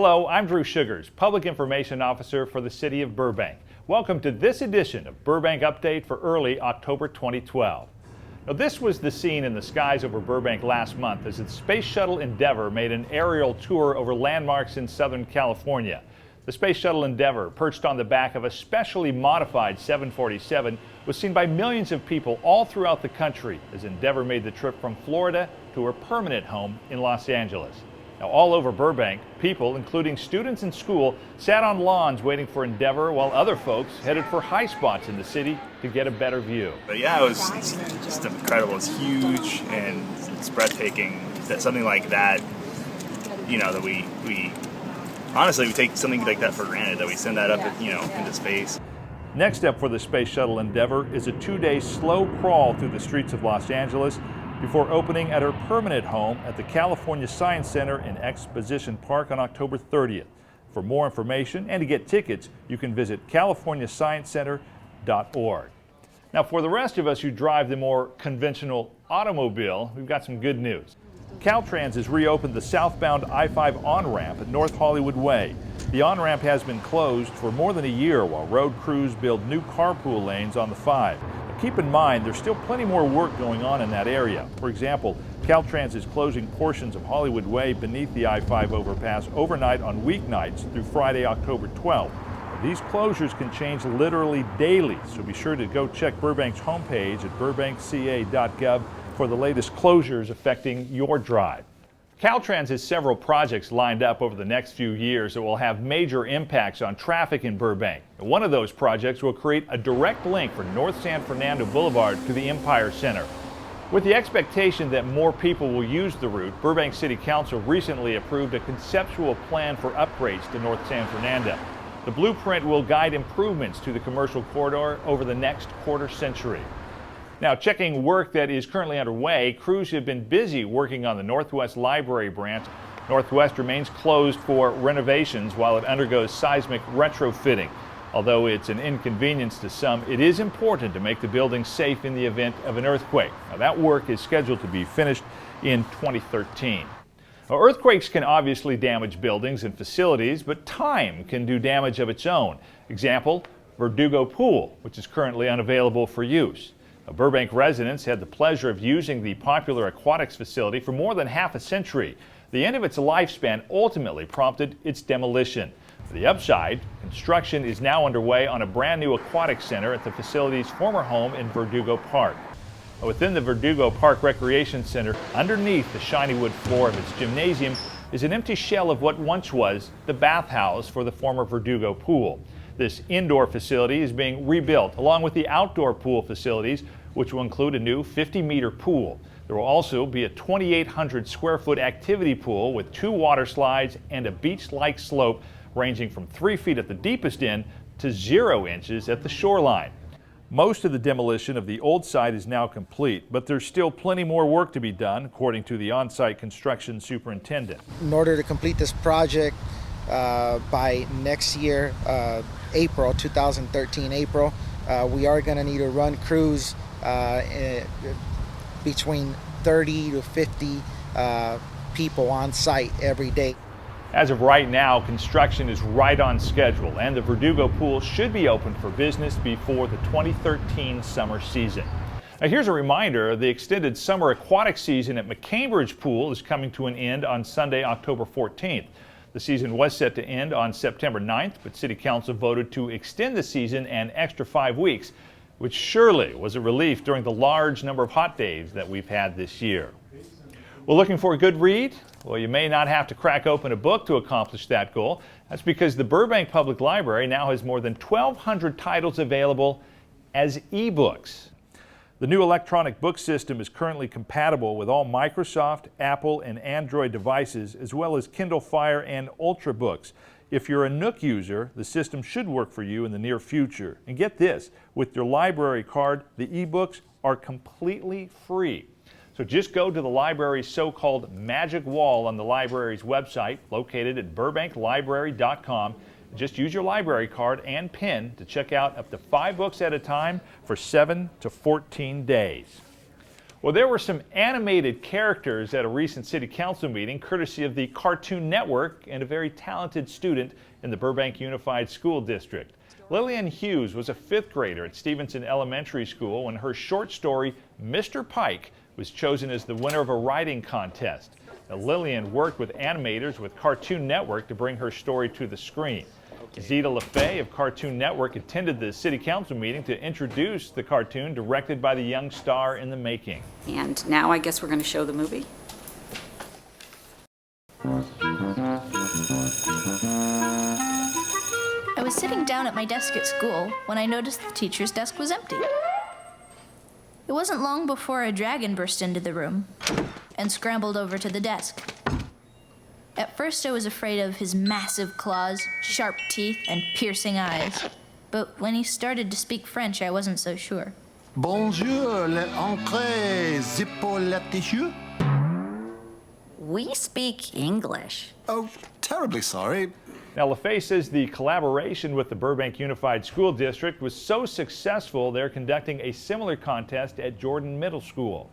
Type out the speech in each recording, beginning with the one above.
Hello, I'm Drew Sugars, Public Information Officer for the City of Burbank. Welcome to this edition of Burbank Update for early October 2012. Now, this was the scene in the skies over Burbank last month as the Space Shuttle Endeavour made an aerial tour over landmarks in Southern California. The Space Shuttle Endeavour, perched on the back of a specially modified 747, was seen by millions of people all throughout the country as Endeavour made the trip from Florida to her permanent home in Los Angeles. Now, all over Burbank, people, including students in school, sat on lawns waiting for Endeavour, while other folks headed for high spots in the city to get a better view. But yeah, it's just incredible. It's huge and it's breathtaking that something like that, that we honestly, we take something like that for granted, that we send that up, into space. Next up for the Space Shuttle Endeavour is a 2-day slow crawl through the streets of Los Angeles before opening at her permanent home at the California Science Center in Exposition Park on October 30th. For more information and to get tickets, you can visit californiasciencecenter.org. Now, for the rest of us who drive the more conventional automobile, we've got some good news. Caltrans has reopened the southbound I-5 on-ramp at North Hollywood Way. The on-ramp has been closed for more than a year while road crews build new carpool lanes on the 5. Keep in mind, there's still plenty more work going on in that area. For example, Caltrans is closing portions of Hollywood Way beneath the I-5 overpass overnight on weeknights through Friday, October 12th. These closures can change literally daily, so be sure to go check Burbank's homepage at burbankca.gov for the latest closures affecting your drive. Caltrans has several projects lined up over the next few years that will have major impacts on traffic in Burbank. One of those projects will create a direct link for North San Fernando Boulevard to the Empire Center. With the expectation that more people will use the route, Burbank City Council recently approved a conceptual plan for upgrades to North San Fernando. The blueprint will guide improvements to the commercial corridor over the next quarter century. Now, checking work that is currently underway, crews have been busy working on the Northwest Library branch. Northwest remains closed for renovations while it undergoes seismic retrofitting. Although it's an inconvenience to some, it is important to make the building safe in the event of an earthquake. Now, that work is scheduled to be finished in 2013. Now, earthquakes can obviously damage buildings and facilities, but time can do damage of its own. Example, Verdugo Pool, which is currently unavailable for use. Burbank residents had the pleasure of using the popular aquatics facility for more than half a century. The end of its lifespan ultimately prompted its demolition. The upside, construction is now underway on a brand new aquatic center at the facility's former home in Verdugo Park. Within the Verdugo Park Recreation Center, underneath the shiny wood floor of its gymnasium, is an empty shell of what once was the bathhouse for the former Verdugo Pool. This indoor facility is being rebuilt along with the outdoor pool facilities, which will include a new 50-meter pool. There will also be a 2,800 square foot activity pool with 2 water slides and a beach-like slope ranging from 3 feet at the deepest end to 0 inches at the shoreline. Most of the demolition of the old site is now complete, but there's still plenty more work to be done, according to the on-site construction superintendent. In order to complete this project by next year, April 2013, we are going to need to run crews between 30 to 50 people on site every day. As of right now, construction is right on schedule, and the Verdugo Pool should be open for business before the 2013 summer season. Now, here's a reminder, the extended summer aquatic season at McCambridge Pool is coming to an end on Sunday, October 14th. The season was set to end on September 9th, but City Council voted to extend the season an extra 5 weeks, which surely was a relief during the large number of hot days that we've had this year. Well, looking for a good read? Well, you may not have to crack open a book to accomplish that goal. That's because the Burbank Public Library now has more than 1,200 titles available as eBooks. The new electronic book system is currently compatible with all Microsoft, Apple, and Android devices, as well as Kindle Fire and Ultrabooks. If you're a Nook user, the system should work for you in the near future. And get this, with your library card, the eBooks are completely free. So just go to the library's so-called magic wall on the library's website, located at burbanklibrary.com. Just use your library card and PIN to check out up to 5 books at a time for 7 to 14 days. Well, there were some animated characters at a recent city council meeting, courtesy of the Cartoon Network and a very talented student in the Burbank Unified School District. Lillian Hughes was a 5th grader at Stevenson Elementary School when her short story, Mr. Pike, was chosen as the winner of a writing contest. Now, Lillian worked with animators with Cartoon Network to bring her story to the screen. Zita LaFay of Cartoon Network attended the city council meeting to introduce the cartoon directed by the young star in the making. And now I guess we're going to show the movie. I was sitting down at my desk at school when I noticed the teacher's desk was empty. It wasn't long before a dragon burst into the room and scrambled over to the desk. At first I was afraid of his massive claws, sharp teeth, and piercing eyes. But when he started to speak French, I wasn't so sure. Bonjour, l'entrée, épaulettes. We speak English. Oh, terribly sorry. Now, LaFay says the collaboration with the Burbank Unified School District was so successful they're conducting a similar contest at Jordan Middle School.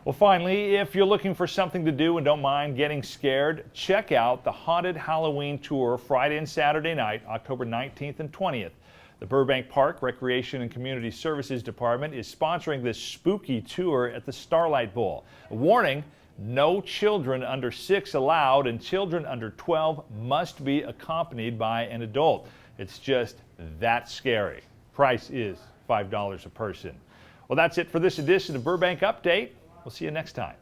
Well, finally, if you're looking for something to do and don't mind getting scared, check out the Haunted Halloween Tour Friday and Saturday night, October 19th and 20th. The Burbank Park Recreation and Community Services Department is sponsoring this spooky tour at the Starlight Bowl. A warning, no children under 6 allowed, and children under 12 must be accompanied by an adult. It's just that scary. Price is $5 a person. Well, that's it for this edition of Burbank Update. We'll see you next time.